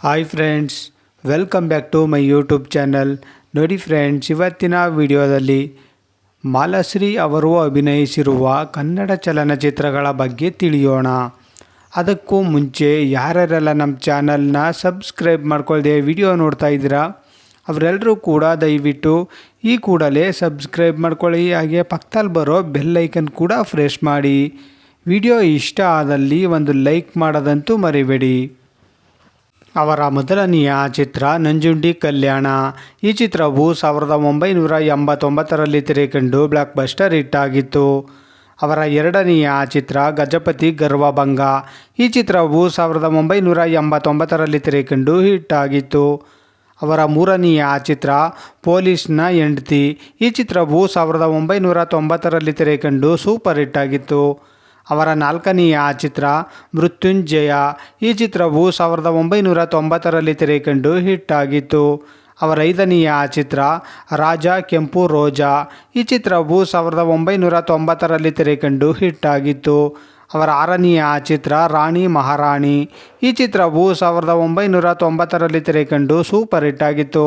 Hi friends, welcome back to my YouTube channel. ನೋಡಿ friends, ಇವತ್ತಿನ ವಿಡಿಯೋದಲ್ಲಿ ಮಾಲಾಶ್ರೀ ಅವರು ಅಭಿನಯಿಸಿರುವ ಕನ್ನಡ ಚಲನಚಿತ್ರಗಳ ಬಗ್ಗೆ ತಿಳಿಯೋಣ. ಅದಕ್ಕೂ ಮುಂಚೆ ಯಾರ್ಯಾರೆಲ್ಲ ನಮ್ಮ ಚಾನಲ್ನ ಸಬ್ಸ್ಕ್ರೈಬ್ ಮಾಡ್ಕೊಳ್ಳದೆ ವಿಡಿಯೋ ನೋಡ್ತಾ ಇದ್ದೀರಾ ಅವರೆಲ್ಲರೂ ಕೂಡ ದಯವಿಟ್ಟು ಈ ಕೂಡಲೇ ಸಬ್ಸ್ಕ್ರೈಬ್ ಮಾಡ್ಕೊಳ್ಳಿ. ಹಾಗೆ ಪಕ್ಕದಲ್ಲಿ ಬರೋ ಬೆಲ್ ಐಕನ್ ಕೂಡ ಪ್ರೆಸ್ ಮಾಡಿ. ವಿಡಿಯೋ ಇಷ್ಟ ಆದಲ್ಲಿ ಒಂದು ಲೈಕ್ ಮಾಡೋದಂತೂ ಮರಿಬೇಡಿ. ಅವರ ಮೊದಲನೆಯ ಚಿತ್ರ ನಂಜುಂಡಿ ಕಲ್ಯಾಣ. ಈ ಚಿತ್ರವು 1989ರಲ್ಲಿ ತೆರೆಕಂಡು ಬ್ಲಾಕ್ ಬಸ್ಟರ್ ಹಿಟ್ ಆಗಿತ್ತು. ಅವರ ಎರಡನೆಯ ಚಿತ್ರ ಗಜಪತಿ ಗರ್ವಭಂಗ. ಈ ಚಿತ್ರವು 1989ರಲ್ಲಿ ತೆರೆಕಂಡು ಹಿಟ್ ಆಗಿತ್ತು. ಅವರ ಮೂರನೆಯ ಚಿತ್ರ ಪೊಲೀಸ್ನ ಹೆಂಡತಿ. ಈ ಚಿತ್ರವು 1990ರಲ್ಲಿ ತೆರೆಕಂಡು ಸೂಪರ್ ಹಿಟ್ ಆಗಿತ್ತು. ಅವರ ನಾಲ್ಕನೆಯ ಚಿತ್ರ ಮೃತ್ಯುಂಜಯ. ಈ ಚಿತ್ರವು 1990ರಲ್ಲಿ ತೆರೆಕಂಡು ಹಿಟ್ ಆಗಿತ್ತು. ಅವರ ಐದನೆಯ ಚಿತ್ರ ರಾಜ ಕೆಂಪು ರೋಜಾ. ಈ ಚಿತ್ರವು 1990ರಲ್ಲಿ ತೆರೆಕಂಡು ಹಿಟ್ ಆಗಿತ್ತು. ಅವರ ಆರನೆಯ ಚಿತ್ರ ರಾಣಿ ಮಹಾರಾಣಿ. ಈ ಚಿತ್ರವು 1990ರಲ್ಲಿ ತೆರೆಕಂಡು ಸೂಪರ್ ಹಿಟ್ ಆಗಿತ್ತು.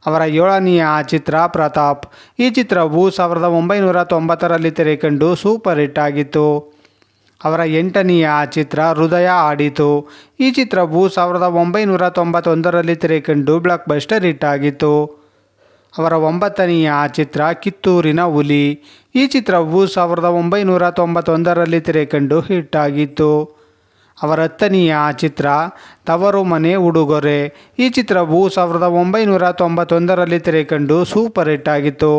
ಅವರ ಏಳನೆಯ ಚಿತ್ರ ಪ್ರತಾಪ್. ಈ ಚಿತ್ರವು 1990ರಲ್ಲಿ ತೆರೆಕಂಡು ಸೂಪರ್ ಹಿಟ್ ಆಗಿತ್ತು. ಅವರ ಎಂಟನೆಯ ಚಿತ್ರ ಹೃದಯ ಆಡಿತು. ಈ ಚಿತ್ರವು 1991ರಲ್ಲಿ ತೆರೆಕಂಡು ಬ್ಲಾಕ್ ಬಸ್ಟರ್ ಹಿಟ್ ಆಗಿತ್ತು. ಅವರ ಒಂಬತ್ತನೆಯ ಚಿತ್ರ ಕಿತ್ತೂರಿನ ಹುಲಿ. ಈ ಚಿತ್ರವು 1991ರಲ್ಲಿ ತೆರೆಕಂಡು ಹಿಟ್ ಆಗಿತ್ತು. ಅವರ ಹತ್ತನೆಯ ಚಿತ್ರ ತವರು ಮನೆ ಉಡುಗೊರೆ. ಈ ಚಿತ್ರವು 1991ರಲ್ಲಿ ತೆರೆಕಂಡು ಸೂಪರ್ ಹಿಟ್ ಆಗಿತ್ತು.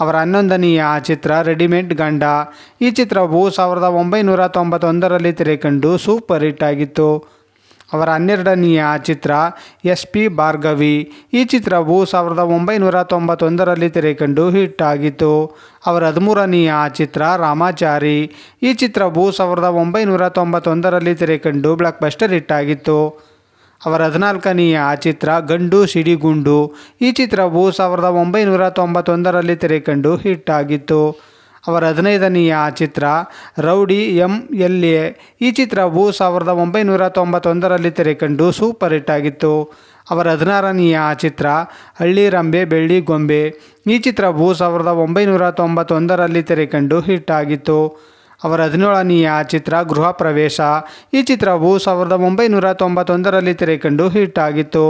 ಅವರ ಹನ್ನೊಂದನೆಯ ಚಿತ್ರ ರೆಡಿಮೇಡ್ ಗಂಡ. ಈ ಚಿತ್ರವು 1991ರಲ್ಲಿ ತೆರೆಕಂಡು ಸೂಪರ್ ಹಿಟ್ ಆಗಿತ್ತು. ಅವರ ಹನ್ನೆರಡನೆಯ ಚಿತ್ರ SP ಭಾರ್ಗವಿ. ಈ ಚಿತ್ರವು 1991ರಲ್ಲಿ ತೆರೆಕಂಡು ಹಿಟ್ ಆಗಿತ್ತು. ಅವರ 13ನೆಯ ಚಿತ್ರ ರಾಮಾಚಾರಿ. ಈ ಚಿತ್ರವು 1991ರಲ್ಲಿ ತೆರೆಕಂಡು ಬ್ಲಾಕ್ ಬಸ್ಟರ್ ಹಿಟ್ ಆಗಿತ್ತು. ಅವರ 14ನೆಯ ಚಿತ್ರ ಗಂಡು ಸಿಡಿಗುಂಡು. ಈ ಚಿತ್ರವು 1991ರಲ್ಲಿ ತೆರೆಕಂಡು ಹಿಟ್ ಆಗಿತ್ತು. ಅವರ 15ನೆಯ ಚಿತ್ರ ರೌಡಿ MLA. ಈ ಚಿತ್ರವು 1991ರಲ್ಲಿ ತೆರೆಕಂಡು ಸೂಪರ್ ಹಿಟ್ ಆಗಿತ್ತು. ಅವರ 16ನೆಯ ಚಿತ್ರ ಹಳ್ಳಿರಂಬೆ ಬೆಳ್ಳಿ ಗೊಂಬೆ. ಈ ಚಿತ್ರವು 1991ರಲ್ಲಿ ತೆರೆಕಂಡು ಹಿಟ್ ಆಗಿತ್ತು. ಅವರ 17ನೆಯ ಚಿತ್ರ ಗೃಹ ಪ್ರವೇಶ. ಈ ಚಿತ್ರವು 1991ರಲ್ಲಿ ತೆರೆಕಂಡು ಹಿಟ್ ಆಗಿತ್ತು.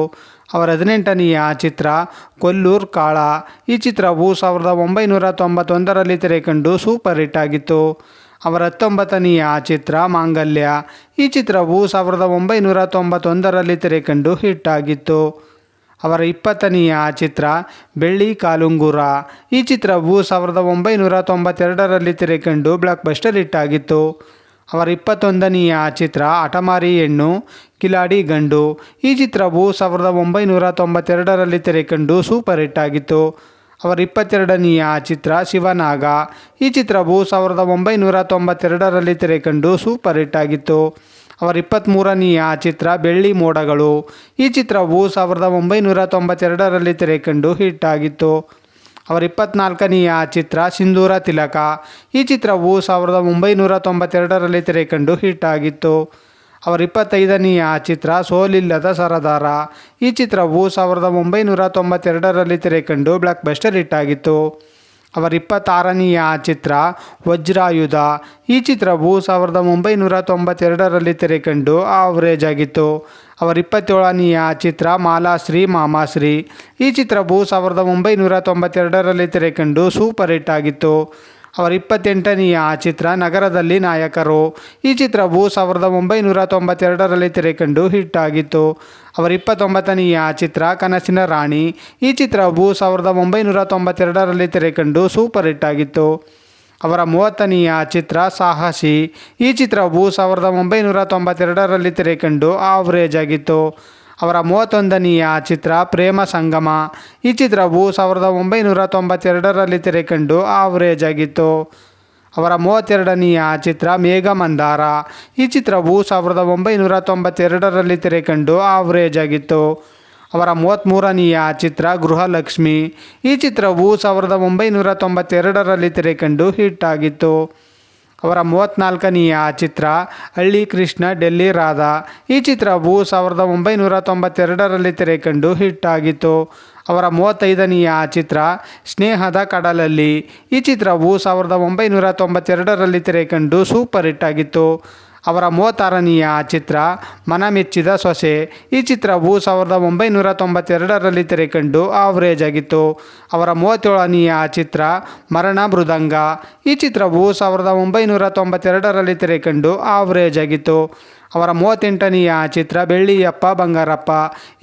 ಅವರ 18ನೆಯ ಚಿತ್ರ ಕೊಲ್ಲೂರು ಕಾಳ. ಈ ಚಿತ್ರವು 1991ರಲ್ಲಿ ತೆರೆಕಂಡು ಸೂಪರ್ ಹಿಟ್ ಆಗಿತ್ತು. ಅವರ 19ನೆಯ ಚಿತ್ರ ಮಾಂಗಲ್ಯ. ಈ ಚಿತ್ರವು 1991ರಲ್ಲಿ ತೆರೆಕಂಡು ಹಿಟ್ ಆಗಿತ್ತು. ಅವರ 20ನೆಯ ಚಿತ್ರ ಬೆಳ್ಳಿ ಕಾಲುಂಗುರ. ಈ ಚಿತ್ರವು 1992ರಲ್ಲಿ ತೆರೆಕಂಡು ಬ್ಲಾಕ್ ಬಸ್ಟರ್ ಹಿಟ್ ಆಗಿತ್ತು. ಅವರ 21ನೆಯ ಚಿತ್ರ ಹಠಮಾರಿ ಹೆಣ್ಣು ಕಿಲಾಡಿ ಗಂಡು. ಈ ಚಿತ್ರವು 1992ರಲ್ಲಿ ತೆರೆಕಂಡು ಸೂಪರ್ ಹಿಟ್ ಆಗಿತ್ತು. ಅವರ 22ನೆಯ ಚಿತ್ರ ಶಿವನಾಗ. ಈ ಚಿತ್ರವು 1992ರಲ್ಲಿ ತೆರೆಕಂಡು ಸೂಪರ್ ಹಿಟ್ ಆಗಿತ್ತು. ಅವರ 23ನೆಯ ಚಿತ್ರ ಬೆಳ್ಳಿ ಮೋಡಗಳು. ಈ ಚಿತ್ರವು 1992ರಲ್ಲಿ ತೆರೆಕಂಡು ಹಿಟ್ ಆಗಿತ್ತು. ಅವರ 24ನೆಯ ಚಿತ್ರ ಸಿಂಧೂರ ತಿಲಕ. ಈ ಚಿತ್ರವು 1992ರಲ್ಲಿ ತೆರೆಕಂಡು ಹಿಟ್ ಆಗಿತ್ತು. ಅವರ 25ನೆಯ ಚಿತ್ರ ಸೋಲಿಲ್ಲದ ಸರದಾರ. ಈ ಚಿತ್ರವು 1992ರಲ್ಲಿ ತೆರೆಕಂಡು ಬ್ಲಾಕ್ ಬಸ್ಟರ್ ಹಿಟ್ ಆಗಿತ್ತು. ಅವರ 26ನೆಯ ಚಿತ್ರ ವಜ್ರಾಯುಧ. ಈ ಚಿತ್ರವು 1992ರಲ್ಲಿ ತೆರೆಕಂಡು ಆವರೇಜ್ ಆಗಿತ್ತು. ಅವರ 27ನೆಯ ಚಿತ್ರ ಮಾಲಾಶ್ರೀ ಮಾಮಾಶ್ರೀ. ಈ ಚಿತ್ರವು 1992ರಲ್ಲಿ ತೆರೆಕಂಡು ಸೂಪರ್ ಹಿಟ್ ಆಗಿತ್ತು. ಅವರ 28ನೆಯ ಚಿತ್ರ ನಗರದಲ್ಲಿ ನಾಯಕರು. ಈ ಚಿತ್ರವು 1992ರಲ್ಲಿ ತೆರೆಕಂಡು ಹಿಟ್ ಆಗಿತ್ತು. ಅವರ 29ನೆಯ ಚಿತ್ರ ಕನಸಿನ ರಾಣಿ. ಈ ಚಿತ್ರವು 1992ರಲ್ಲಿ ತೆರೆಕಂಡು ಸೂಪರ್ ಹಿಟ್ ಆಗಿತ್ತು. ಅವರ 30ನೆಯ ಚಿತ್ರ ಸಾಹಸಿ. ಈ ಚಿತ್ರವು 1992ರಲ್ಲಿ ತೆರೆಕಂಡು ಆವರೇಜ್ ಆಗಿತ್ತು. ಅವರ 31ನೆಯ ಚಿತ್ರ ಪ್ರೇಮ ಸಂಗಮ. ಈ ಚಿತ್ರವು 1992ರಲ್ಲಿ ತೆರೆಕಂಡು ಆವರೇಜ್ ಆಗಿತ್ತು. ಅವರ 32ನೆಯ ಚಿತ್ರ ಮೇಘ ಮಂದಾರ. ಈ ಚಿತ್ರವು 1992ರಲ್ಲಿ ತೆರೆಕಂಡು ಆವರೇಜ್ ಆಗಿತ್ತು. ಅವರ 33ನೆಯ ಚಿತ್ರ ಗೃಹಲಕ್ಷ್ಮಿ. ಈ ಚಿತ್ರವು 1992ರಲ್ಲಿ ತೆರೆಕಂಡು ಹಿಟ್ ಆಗಿತ್ತು. ಅವರ 34ನೆಯ ಚಿತ್ರ ಹಳ್ಳಿ ಕೃಷ್ಣ ಡೆಲ್ಲಿ ರಾಧಾ. ಈ ಚಿತ್ರವು 1992ರಲ್ಲಿ ತೆರೆಕಂಡು ಹಿಟ್ ಆಗಿತ್ತು. ಅವರ 35ನೆಯ ಚಿತ್ರ ಸ್ನೇಹದ ಕಡಲಲ್ಲಿ. ಈ ಚಿತ್ರವು 1992ರಲ್ಲಿ ತೆರೆಕಂಡು ಸೂಪರ್ ಹಿಟ್ ಆಗಿತ್ತು. ಅವರ 36ನೆಯ ಚಿತ್ರ ಮನಮೆಚ್ಚಿದ ಸೊಸೆ. ಈ ಚಿತ್ರವು 1992ರಲ್ಲಿ ತೆರೆಕಂಡು ಆವ್ರೇಜ್ ಆಗಿತ್ತು. ಅವರ 37ನೆಯ ಚಿತ್ರ ಮರಣ ಮೃದಂಗ. ಈ ಚಿತ್ರವು 1992ರಲ್ಲಿ ತೆರೆಕಂಡು ಆವ್ರೇಜ್ ಆಗಿತ್ತು. ಅವರ 38ನೆಯ ಚಿತ್ರ ಬೆಳ್ಳಿಯಪ್ಪ ಬಂಗಾರಪ್ಪ.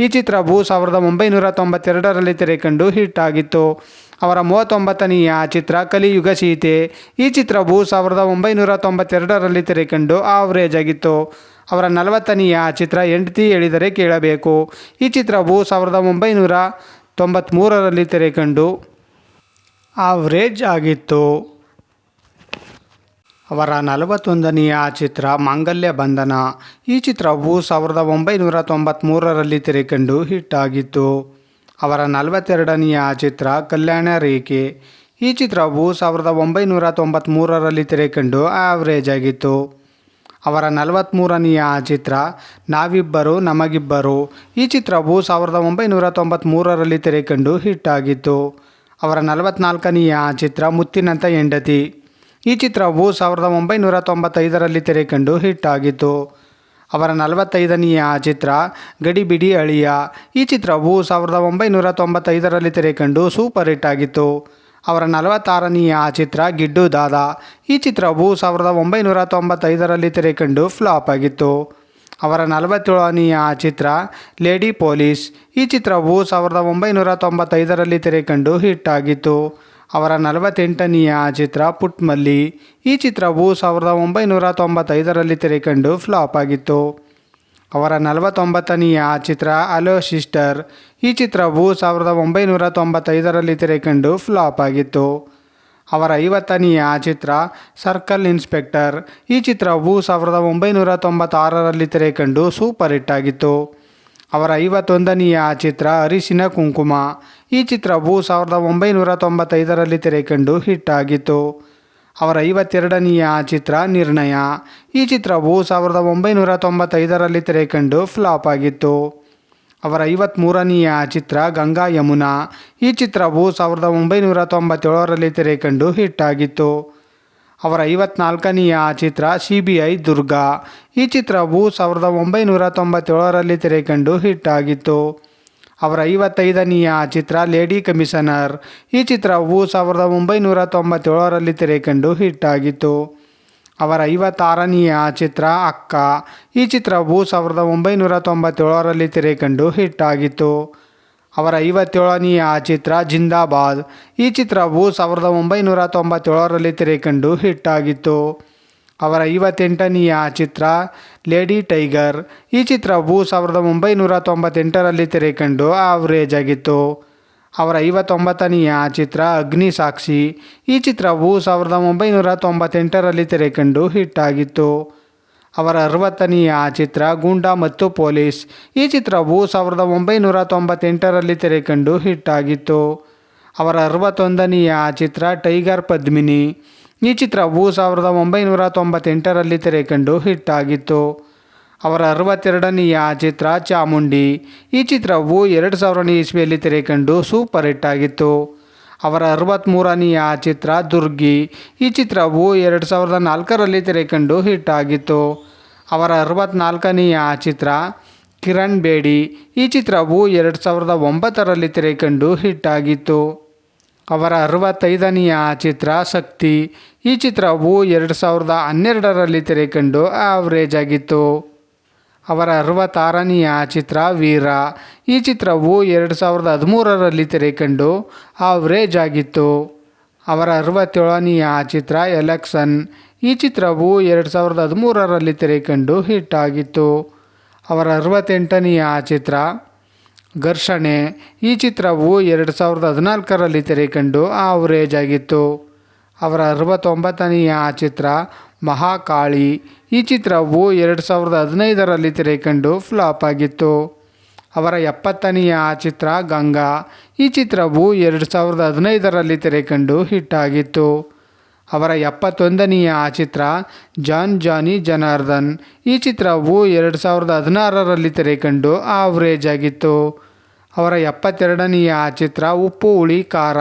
ಈ ಚಿತ್ರವು 1992ರಲ್ಲಿ ತೆರೆಕಂಡು ಹಿಟ್ ಆಗಿತ್ತು. ಅವರ 39ನೆಯ ಚಿತ್ರ ಕಲಿಯುಗ ಸೀತೆ. ಈ ಚಿತ್ರವು 1992ರಲ್ಲಿ ತೆರೆಕಂಡು ಆವ್ರೇಜ್ ಆಗಿತ್ತು. ಅವರ 40ನೆಯ ಚಿತ್ರ ಹೆಂಡತಿ ಹೇಳಿದರೆ ಕೇಳಬೇಕು. ಈ ಚಿತ್ರವು 1993ರಲ್ಲಿ ತೆರೆಕಂಡು ಆವ್ರೇಜ್ ಆಗಿತ್ತು. ಅವರ 41ನೆಯ ಚಿತ್ರ ಮಾಂಗಲ್ಯ ಬಂಧನ. ಈ ಚಿತ್ರವು 1993ರಲ್ಲಿ ತೆರೆಕಂಡು ಹಿಟ್ ಆಗಿತ್ತು. ಅವರ 42ನೆಯ ಚಿತ್ರ ಕಲ್ಯಾಣ ರೇಖೆ. ಈ ಚಿತ್ರವು 1993ರಲ್ಲಿ ತೆರೆಕಂಡು ಆವ್ರೇಜ್ ಆಗಿತ್ತು. ಅವರ 43ನೆಯ ಚಿತ್ರ ನಾವಿಬ್ಬರು ನಮಗಿಬ್ಬರು. ಈ ಚಿತ್ರವು 1993ರಲ್ಲಿ ತೆರೆಕಂಡು ಹಿಟ್ ಆಗಿತ್ತು. ಅವರ 44ನೆಯ ಚಿತ್ರ ಮುತ್ತಿನಂಥ ಹೆಂಡತಿ. ಈ ಚಿತ್ರವು 1995ರಲ್ಲಿ ತೆರೆಕಂಡು ಹಿಟ್ ಆಗಿತ್ತು. ಅವರ 45ನೆಯ ಚಿತ್ರ ಗಡಿಬಿಡಿ ಅಳಿಯ. ಈ ಚಿತ್ರವು 1995ರಲ್ಲಿ ತೆರೆಕಂಡು ಸೂಪರ್ ಹಿಟ್ ಆಗಿತ್ತು. ಅವರ 46ನೆಯ ಚಿತ್ರ ಗಿಡ್ಡು ದಾದಾ. ಈ ಚಿತ್ರವು 1995ರಲ್ಲಿ ತೆರೆಕಂಡು ಫ್ಲಾಪ್ ಆಗಿತ್ತು. ಅವರ 47ನೆಯ ಚಿತ್ರ ಲೇಡಿ ಪೊಲೀಸ್. ಈ ಚಿತ್ರವು 1995ರಲ್ಲಿ ತೆರೆಕಂಡು ಹಿಟ್ ಆಗಿತ್ತು. ಅವರ 48ನೆಯ ಚಿತ್ರ ಪುಟ್ಮಲ್ಲಿ. ಈ ಚಿತ್ರವು 1995ರಲ್ಲಿ ತೆರೆಕಂಡು ಫ್ಲಾಪ್ ಆಗಿತ್ತು. ಅವರ 49ನೆಯ ಚಿತ್ರ ಹಲೋ ಸಿಸ್ಟರ್. ಈ ಚಿತ್ರವು 1995ರಲ್ಲಿ ತೆರೆಕಂಡು ಫ್ಲಾಪ್ ಆಗಿತ್ತು. ಅವರ 50ನೆಯ ಚಿತ್ರ ಸರ್ಕಲ್ ಇನ್ಸ್ಪೆಕ್ಟರ್. ಈ ಚಿತ್ರವು 1996ರಲ್ಲಿ ತೆರೆಕಂಡು ಸೂಪರ್ ಹಿಟ್ ಆಗಿತ್ತು. ಅವರ 51ನೆಯ ಚಿತ್ರ ಅರಿಶಿನ ಕುಂಕುಮ. ಈ ಚಿತ್ರವು 1995ರಲ್ಲಿ ತೆರೆಕಂಡು ಹಿಟ್ ಆಗಿತ್ತು. ಅವರ 52ನೆಯ ಚಿತ್ರ ನಿರ್ಣಯ. ಈ ಚಿತ್ರವು 1995ರಲ್ಲಿ ತೆರೆಕಂಡು ಫ್ಲಾಪ್ ಆಗಿತ್ತು. ಅವರ 53ನೆಯ ಚಿತ್ರ ಗಂಗಾ ಯಮುನಾ. ಈ ಚಿತ್ರವು 1997ರಲ್ಲಿ ತೆರೆಕಂಡು ಹಿಟ್ ಆಗಿತ್ತು. ಅವರ 54ನೆಯ ಚಿತ್ರ CBI ದುರ್ಗಾ. ಈ ಚಿತ್ರವು 1997ರಲ್ಲಿ ತೆರೆಕಂಡು ಹಿಟ್ ಆಗಿತ್ತು. ಅವರ 55ನೆಯ ಚಿತ್ರ ಲೇಡಿ ಕಮಿಷನರ್. ಈ ಚಿತ್ರವು 1997ರಲ್ಲಿ ತೆರೆಕಂಡು ಹಿಟ್ ಆಗಿತ್ತು. ಅವರ 56ನೆಯ ಚಿತ್ರ ಅಕ್ಕ. ಈ ಚಿತ್ರವು 1997ರಲ್ಲಿ ತೆರೆಕಂಡು ಹಿಟ್ ಆಗಿತ್ತು. ಅವರ 57ನೆಯ ಚಿತ್ರ ಜಿಂದಾಬಾದ್. ಈ ಚಿತ್ರವು 1997ರಲ್ಲಿ ತೆರೆಕಂಡು ಹಿಟ್ ಆಗಿತ್ತು. ಅವರ 58ನೆಯ ಚಿತ್ರ ಲೇಡಿ ಟೈಗರ್. ಈ ಚಿತ್ರವು 1998ರಲ್ಲಿ ತೆರೆಕಂಡು ಆವ್ರೇಜ್ ಆಗಿತ್ತು. ಅವರ 59ನೆಯ ಚಿತ್ರ ಅಗ್ನಿ ಸಾಕ್ಷಿ. ಈ ಚಿತ್ರವು 1998ರಲ್ಲಿ ತೆರೆಕಂಡು ಹಿಟ್ ಆಗಿತ್ತು. ಅವರ 60ನೆಯ ಚಿತ್ರ ಗೂಂಡಾ ಮತ್ತು ಪೊಲೀಸ್. ಈ ಚಿತ್ರವು 1998ರಲ್ಲಿ ತೆರೆಕಂಡು ಹಿಟ್ ಆಗಿತ್ತು. ಅವರ 61ನೆಯ ಚಿತ್ರ ಟೈಗರ್ ಪದ್ಮಿನಿ. ಈ ಚಿತ್ರವು 1998ರಲ್ಲಿ ತೆರೆಕಂಡು ಹಿಟ್ ಆಗಿತ್ತು. ಅವರ 62ನೆಯ ಚಿತ್ರ ಚಾಮುಂಡಿ. ಈ ಚಿತ್ರವು 2000ನೇ ಇಸ್ವಿಯಲ್ಲಿ ತೆರೆಕಂಡು ಸೂಪರ್ ಹಿಟ್ ಆಗಿತ್ತು. ಅವರ 63ನೆಯ ಚಿತ್ರ ದುರ್ಗಿ. ಈ ಚಿತ್ರವು 2004ರಲ್ಲಿ ತೆರೆಕಂಡು ಹಿಟ್ ಆಗಿತ್ತು. ಅವರ 64ನೆಯ ಚಿತ್ರ ಕಿರಣ್ ಬೇಡಿ. ಈ ಚಿತ್ರವು 2009ರಲ್ಲಿ ತೆರೆಕಂಡು ಹಿಟ್ ಆಗಿತ್ತು. ಅವರ 65ನೆಯ ಚಿತ್ರ ಶಕ್ತಿ. ಈ ಚಿತ್ರವು 2012ರಲ್ಲಿ ತೆರೆಕಂಡು ಆವ್ರೇಜ್ ಆಗಿತ್ತು. ಅವರ 66ನೆಯ ಚಿತ್ರ ವೀರ. ಈ ಚಿತ್ರವು 2013ರಲ್ಲಿ ತೆರೆಕಂಡು ಆವ್ರೇಜ್ ಆಗಿತ್ತು. ಅವರ 67ನೆಯ ಚಿತ್ರ ಎಲೆಕ್ಷನ್. ಈ ಚಿತ್ರವು 2013ರಲ್ಲಿ ತೆರೆಕಂಡು ಹಿಟ್ ಆಗಿತ್ತು. ಅವರ 68ನೆಯ ಚಿತ್ರ ಘರ್ಷಣೆ. ಈ ಚಿತ್ರವು 2014ರಲ್ಲಿ ತೆರೆಕಂಡು ಆವ್ರೇಜ್ ಆಗಿತ್ತು. ಅವರ 69ನೆಯ ಚಿತ್ರ ಮಹಾಕಾಳಿ. ಈ ಚಿತ್ರವು 2015ರಲ್ಲಿ ತೆರೆಕಂಡು ಫ್ಲಾಪ್ ಆಗಿತ್ತು. ಅವರ 70ನೆಯ ಚಿತ್ರ ಗಂಗಾ. ಈ ಚಿತ್ರವು 2015ರಲ್ಲಿ ತೆರೆಕಂಡು ಹಿಟ್ ಆಗಿತ್ತು. ಅವರ 71ನೆಯ ಚಿತ್ರ ಜಾನ್ ಜಾನಿ ಜನಾರ್ದನ್. ಈ ಚಿತ್ರವು 2016ರಲ್ಲಿ ತೆರೆಕಂಡು ಆವ್ರೇಜ್ ಆಗಿತ್ತು. ಅವರ 72ನೆಯ ಚಿತ್ರ ಉಪ್ಪು ಹುಳಿ ಖಾರ.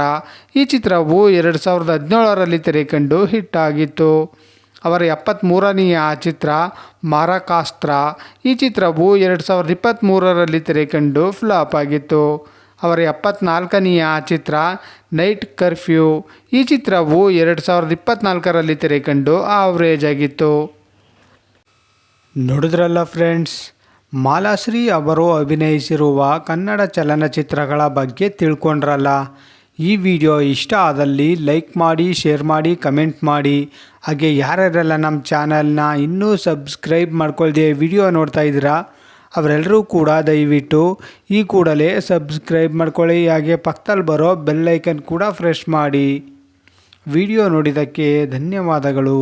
ಈ ಚಿತ್ರವು 2017ರಲ್ಲಿ ತೆರೆಕಂಡು ಹಿಟ್ ಆಗಿತ್ತು. ಅವರ 73ನೆಯ ಚಿತ್ರ ಮಾರಕಾಸ್ತ್ರ. ಈ ಚಿತ್ರವು 2023ರಲ್ಲಿ ತೆರೆಕಂಡು ಫ್ಲಾಪ್ ಆಗಿತ್ತು. ಅವರ 74ನೆಯ ಚಿತ್ರ ನೈಟ್ ಕರ್ಫ್ಯೂ. ಈ ಚಿತ್ರವು 2024ರಲ್ಲಿ ತೆರೆಕಂಡು ಆವ್ರೇಜ್ ಆಗಿತ್ತು. ನೋಡಿದ್ರಲ್ಲ ಫ್ರೆಂಡ್ಸ್, ಮಾಲಾಶ್ರೀ ಅವರು ಅಭಿನಯಿಸಿರುವ ಕನ್ನಡ ಚಲನಚಿತ್ರಗಳ ಬಗ್ಗೆ ತಿಳ್ಕೊಂಡ್ರಲ್ಲ. ಈ ವಿಡಿಯೋ ಇಷ್ಟ ಆದಲ್ಲಿ ಲೈಕ್ ಮಾಡಿ, ಶೇರ್ ಮಾಡಿ, ಕಮೆಂಟ್ ಮಾಡಿ. ಹಾಗೆ ಯಾರ್ಯಾರೆಲ್ಲ ನಮ್ಮ ಚಾನಲ್ನ ಇನ್ನೂ ಸಬ್ಸ್ಕ್ರೈಬ್ ಮಾಡ್ಕೊಳ್ದೆ ವಿಡಿಯೋ ನೋಡ್ತಾ ಇದ್ದೀರಾ ಅವರೆಲ್ಲರೂ ಕೂಡ ದಯವಿಟ್ಟು ಈ ಕೂಡಲೇ ಸಬ್ಸ್ಕ್ರೈಬ್ ಮಾಡ್ಕೊಳ್ಳಿ. ಹಾಗೆ ಪಕ್ಕದಲ್ಲಿ ಬರೋ ಬೆಲ್ ಐಕನ್ ಕೂಡ ಪ್ರೆಸ್ ಮಾಡಿ. ವಿಡಿಯೋ ನೋಡಿದ್ದಕ್ಕೆ ಧನ್ಯವಾದಗಳು.